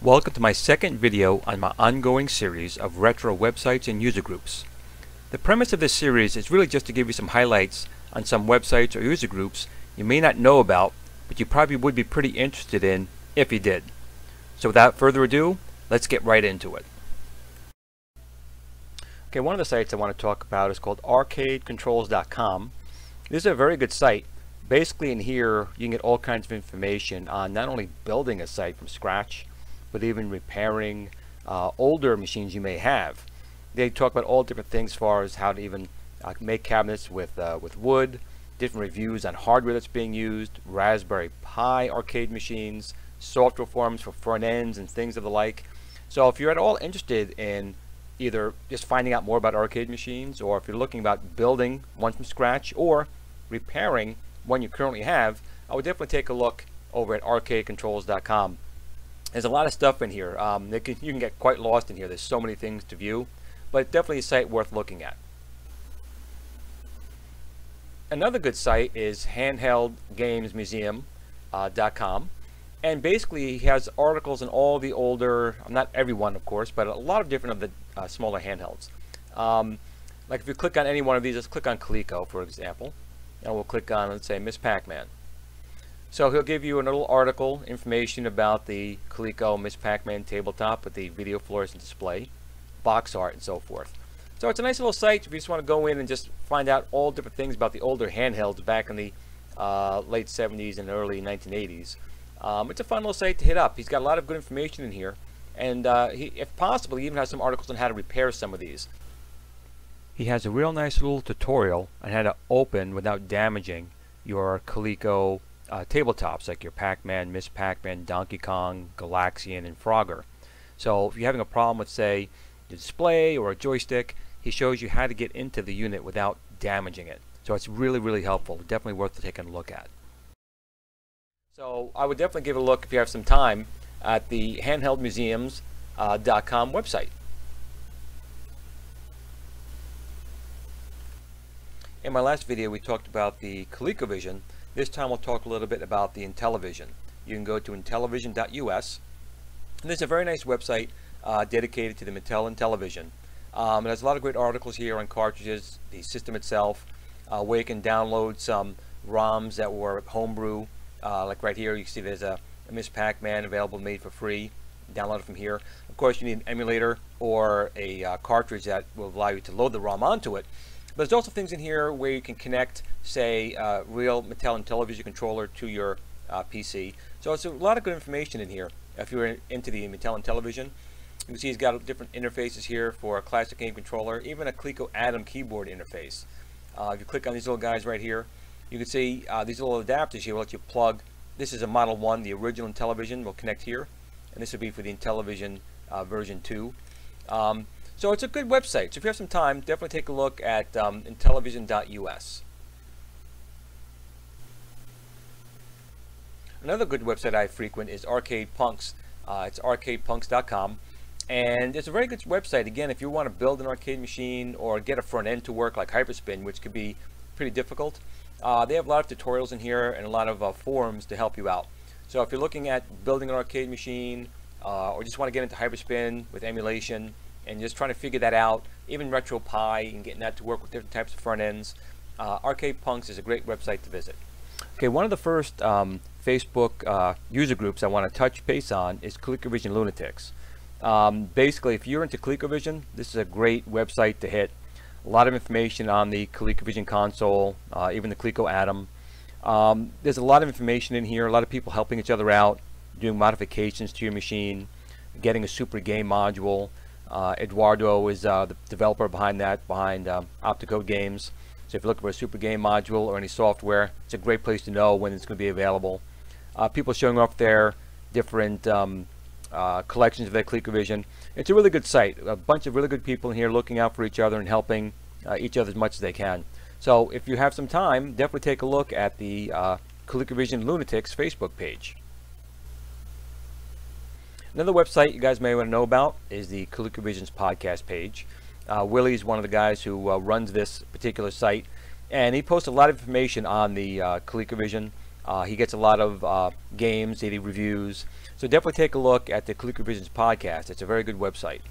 Welcome to my second video on my ongoing series of retro websites and user groups. The premise of this series is really just to give you some highlights on some websites or user groups you may not know about, but you probably would be pretty interested in if you did. So without further ado, let's get right into it. Okay, one of the sites I want to talk about is called arcadecontrols.com. This is a very good site. Basically in here you can get all kinds of information on not only building a site from scratch, but even repairing older machines you may have. They talk about all different things as far as how to even make cabinets with wood, different reviews on hardware that's being used, Raspberry Pi arcade machines, software forums for front ends and things of the like. So if you're at all interested in either just finding out more about arcade machines, or if you're looking about building one from scratch or repairing one you currently have, I would definitely take a look over at arcadecontrols.com. There's a lot of stuff in here. You can get quite lost in here. There's so many things to view, but definitely a site worth looking at. Another good site is handheldgamesmuseum.com, and basically he has articles on all the older, not every one of course, but a lot of different of the smaller handhelds. Like if you click on any one of these, let's click on Coleco for example, and we'll click on, let's say, Miss Pac-Man. So he'll give you a little article, information about the Coleco Miss Pac-Man tabletop with the video fluorescent display, box art, and so forth. So it's a nice little site if you just want to go in and just find out all different things about the older handhelds back in the late 70s and early 1980s. It's a fun little site to hit up. He's got a lot of good information in here, and if possible, he even has some articles on how to repair some of these. He has a real nice little tutorial on how to open without damaging your Coleco tabletops, like your Pac-Man, Miss Pac-Man, Donkey Kong, Galaxian, and Frogger. So if you're having a problem with, say, the display or a joystick, he shows you how to get into the unit without damaging it. So it's really helpful. Definitely worth taking a look at. So I would definitely give it a look if you have some time at the handheldmuseums.com website. In my last video we talked about the Colecovision. This time we'll talk a little bit about the Intellivision. You can go to intellivision.us, and there's a very nice website dedicated to the Mattel Intellivision. It has a lot of great articles here on cartridges, the system itself, where you can download some ROMs that were homebrew. Like right here you can see there's a Miss Pac-Man available, made for free. Download it from here. Of course you need an emulator or a cartridge that will allow you to load the ROM onto it. But there's also things in here where you can connect, say, a real Mattel Intellivision controller to your PC. So it's a lot of good information in here if you're into the Mattel Intellivision. You can see he's got different interfaces here for a classic game controller, even a Coleco Atom keyboard interface. If you click on these little guys right here, you can see these little adapters here will let you plug. This is a Model 1, the original Intellivision will connect here, and this would be for the Intellivision version 2. So it's a good website. So if you have some time, definitely take a look at intellivision.us. Another good website I frequent is Arcade Punks. It's arcadepunks.com, and it's a very good website. Again, if you want to build an arcade machine or get a front end to work like Hyperspin, which could be pretty difficult, they have a lot of tutorials in here and a lot of forums to help you out. So if you're looking at building an arcade machine or just want to get into Hyperspin with emulation, and just trying to figure that out, even RetroPie and getting that to work with different types of front ends, Arcade Punks is a great website to visit. Okay, one of the first Facebook user groups I want to touch base on is Colecovision Lunatics. Basically, if you're into Colecovision, this is a great website to hit. A lot of information on the Colecovision console, even the Coleco Atom. There's a lot of information in here, a lot of people helping each other out, doing modifications to your machine, getting a super game module. Eduardo is the developer behind that, behind Opticode Games. So if you're looking for a super game module or any software, it's a great place to know when it's going to be available. People showing off their different collections of their Colecovision. It's a really good site. A bunch of really good people in here looking out for each other and helping each other as much as they can. So if you have some time, definitely take a look at the Colecovision Lunatics Facebook page. Another website you guys may want to know about is the Colecovisions Podcast page. Willie's one of the guys who runs this particular site, and he posts a lot of information on the Colecovision. He gets a lot of games that he reviews. So definitely take a look at the Colecovisions Podcast. It's a very good website.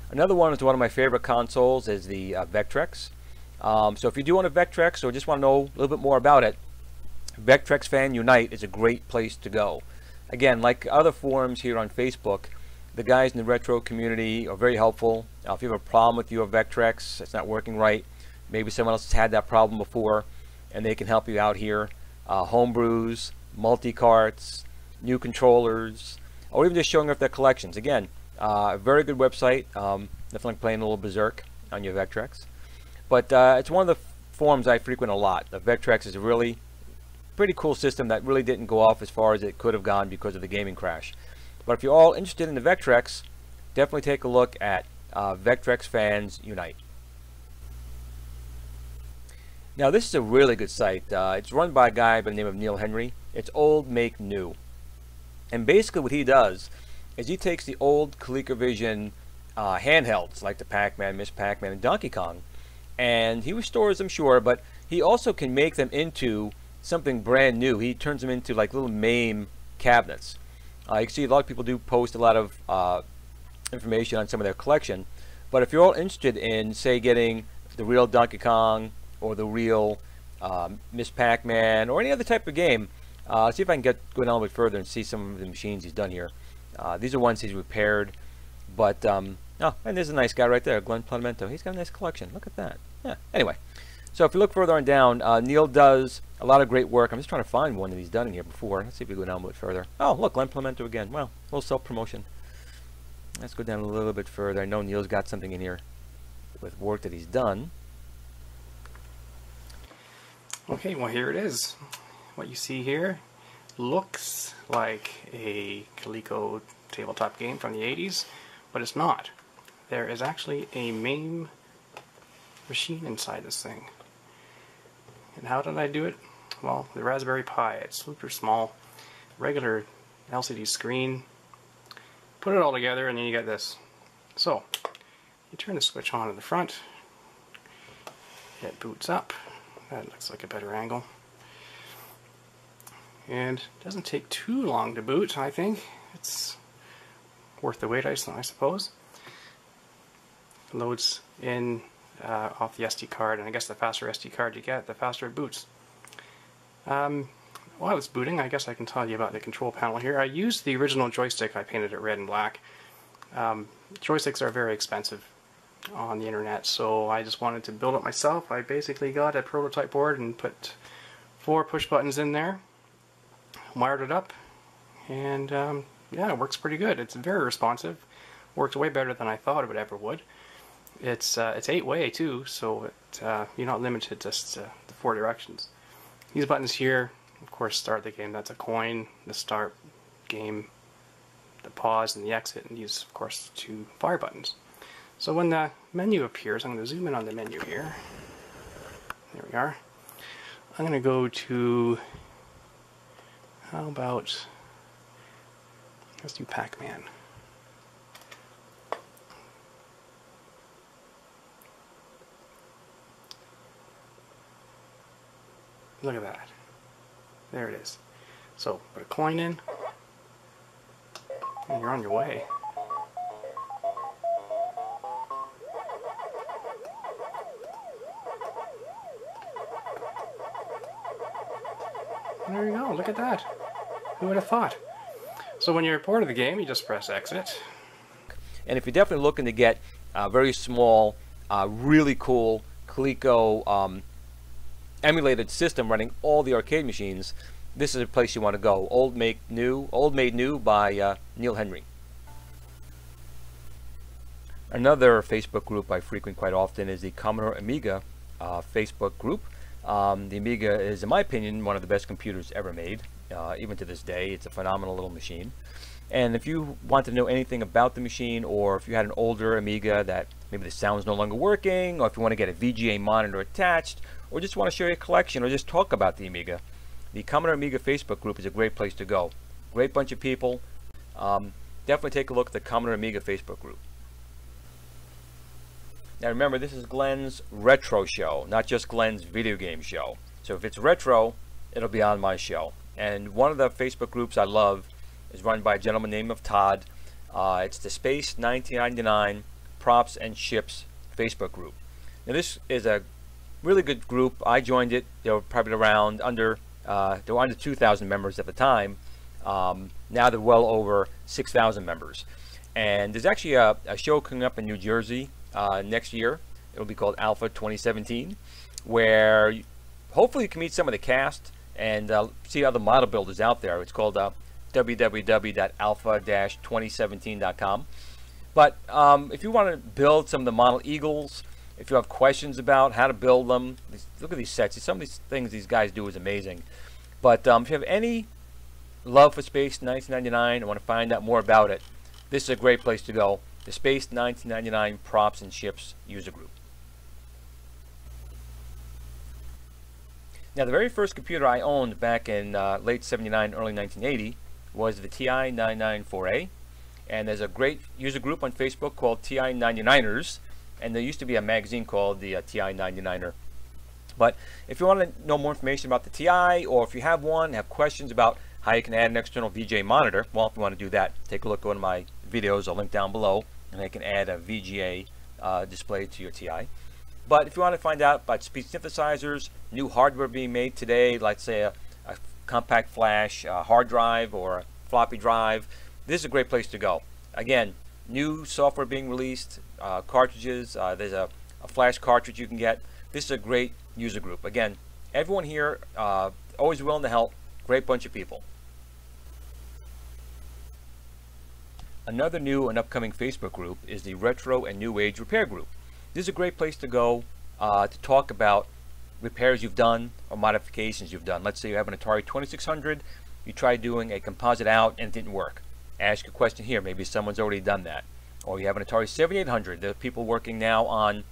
Another one is one of my favorite consoles is the Vectrex. So if you do want a Vectrex or just want to know a little bit more about it, Vectrex Fan Unite is a great place to go. Again, like other forums here on Facebook, the guys in the retro community are very helpful. If you have a problem with your Vectrex, it's not working right, maybe someone else has had that problem before, and they can help you out here. Homebrews, multi-carts, new controllers, or even just showing off their collections. Again, a very good website. Definitely playing a little berserk on your Vectrex. But it's one of the forums I frequent a lot. The Vectrex is a really pretty cool system that really didn't go off as far as it could have gone because of the gaming crash. But if you're all interested in the Vectrex, definitely take a look at Vectrex Fans Unite. Now this is a really good site. It's run by a guy by the name of Neil Henry. It's old, make new. And basically what he does is he takes the old ColecoVision handhelds like the Pac-Man, Miss Pac-Man, and Donkey Kong, and he restores them, sure, but he also can make them into something brand new. He turns them into like little MAME cabinets. You can see a lot of people do post a lot of information on some of their collection, but if you're all interested in, say, getting the real Donkey Kong or the real Miss Pac-Man or any other type of game, see if I can go down a little bit further and see some of the machines he's done here. These are ones he's repaired, but oh, and there's a nice guy right there, Glen. He's got a nice collection. Look at that. Yeah. Anyway, so if you look further on down, Neil does a lot of great work. I'm just trying to find one that he's done in here before. Let's see if we go down a bit further. Oh, look, Glen again. Well, a little self-promotion. Let's go down a little bit further. I know Neil's got something in here with work that he's done. Okay, well, here it is. What you see here looks like a Coleco tabletop game from the 80s, but it's not. There is actually a MAME machine inside this thing. And how did I do it? Well, the Raspberry Pi. It's super small, regular LCD screen. Put it all together and then you get this. So, you turn the switch on in the front. It boots up. That looks like a better angle. And it doesn't take too long to boot, I think. It's worth the wait, I suppose. It loads in off the SD card, and I guess the faster SD card you get, the faster it boots. While it's booting, I guess I can tell you about the control panel here. I used the original joystick. I painted it red and black. Joysticks are very expensive on the internet, so I just wanted to build it myself. I basically got a prototype board and put 4 push buttons in there, wired it up, and yeah, it works pretty good. It's very responsive. Works way better than I thought it ever would. It's 8-way too, so you're not limited to just the 4 directions. These buttons here, of course, start the game. That's a coin. The start game, the pause, and the exit. And these, of course, 2 fire buttons. So when the menu appears, I'm going to zoom in on the menu here. There we are. I'm going to go to, how about, let's do Pac-Man. Look at that. There it is. So, put a coin in, and you're on your way. There you go, look at that. Who would have thought? So when you're bored of the game, you just press exit. And if you're definitely looking to get a very small, really cool Coleco emulated system running all the arcade machines, this is a place you want to go. Old Made New by Neil Henry. Another Facebook group I frequent quite often is the Commodore Amiga Facebook group. The Amiga is, in my opinion, one of the best computers ever made. Even to this day, it's a phenomenal little machine. And if you want to know anything about the machine, or if you had an older Amiga that maybe the sound's no longer working, or if you want to get a VGA monitor attached, or just want to show your collection, or just talk about the Amiga, the Commodore Amiga Facebook group is a great place to go. Great bunch of people. Definitely take a look at the Commodore Amiga Facebook group. Now remember, this is Glen's retro show, not just Glen's video game show. So if it's retro, it'll be on my show. And one of the Facebook groups I love is run by a gentleman named Todd. It's the Space 1999 Props and Ships Facebook group. Now this is a really good group. I joined it. They were probably around under 2,000 members at the time. Now they're well over 6,000 members. And there's actually a show coming up in New Jersey next year. It'll be called Alpha 2017, where hopefully you can meet some of the cast and see other model builders out there. It's called www.alpha-2017.com. But if you want to build some of the model Eagles, if you have questions about how to build them, look at these sets. Some of these things these guys do is amazing. But if you have any love for Space 1999 and want to find out more about it, this is a great place to go. The Space 1999 Props and Ships user group. Now, the very first computer I owned back in late 79, early 1980 was the TI-994A. And there's a great user group on Facebook called TI-99ers. And there used to be a magazine called the TI-99er. But if you want to know more information about the TI, or if you have one, have questions about how you can add an external VGA monitor, well, if you want to do that, take a look at one of my videos. I'll link down below, and I can add a VGA display to your TI. But if you want to find out about speech synthesizers, new hardware being made today, like say a compact flash, a hard drive, or a floppy drive, this is a great place to go. Again, new software being released, cartridges, there's a flash cartridge you can get. This is a great user group. Again, everyone here always willing to help. Great bunch of people. Another new and upcoming Facebook group is the Retro and New Age Repair Group. This is a great place to go to talk about repairs you've done or modifications you've done. Let's say you have an Atari 2600, you try doing a composite out and it didn't work. Ask a question here, maybe someone's already done that. Or you have an Atari 7800, there are people working now on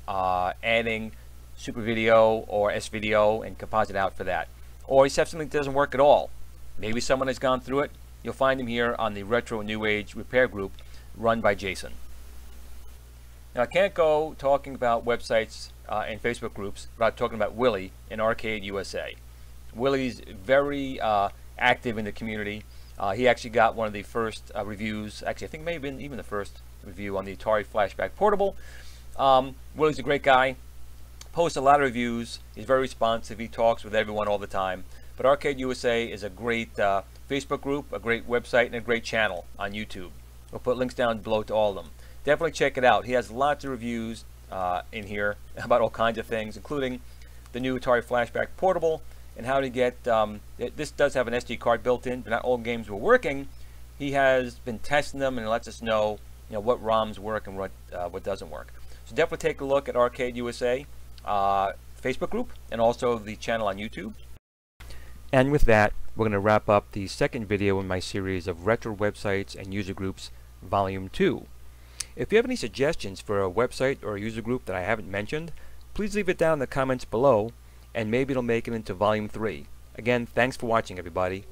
adding Super Video or S-Video and composite out for that. Or you have something that doesn't work at all. Maybe someone has gone through it. You'll find him here on the Retro New Age Repair Group run by Jason. Now, I can't go talking about websites and Facebook groups without talking about Willie in Arcade USA. Willie's very active in the community. He actually got one of the first reviews. Actually, I think it may have been even the first review on the Atari Flashback Portable. Willie's a great guy. Posts a lot of reviews. He's very responsive. He talks with everyone all the time. But Arcade USA is a great Facebook group, a great website, and a great channel on YouTube. We'll put links down below to all of them. Definitely check it out. He has lots of reviews in here about all kinds of things, including the new Atari Flashback Portable and how to get, this does have an SD card built in, but not all games were working. He has been testing them and lets us know, what ROMs work and what doesn't work. So definitely take a look at Arcade USA Facebook group and also the channel on YouTube. And with that, we're going to wrap up the second video in my series of retro websites and user groups, Volume 2. If you have any suggestions for a website or a user group that I haven't mentioned, please leave it down in the comments below, and maybe it'll make it into Volume 3. Again, thanks for watching, everybody.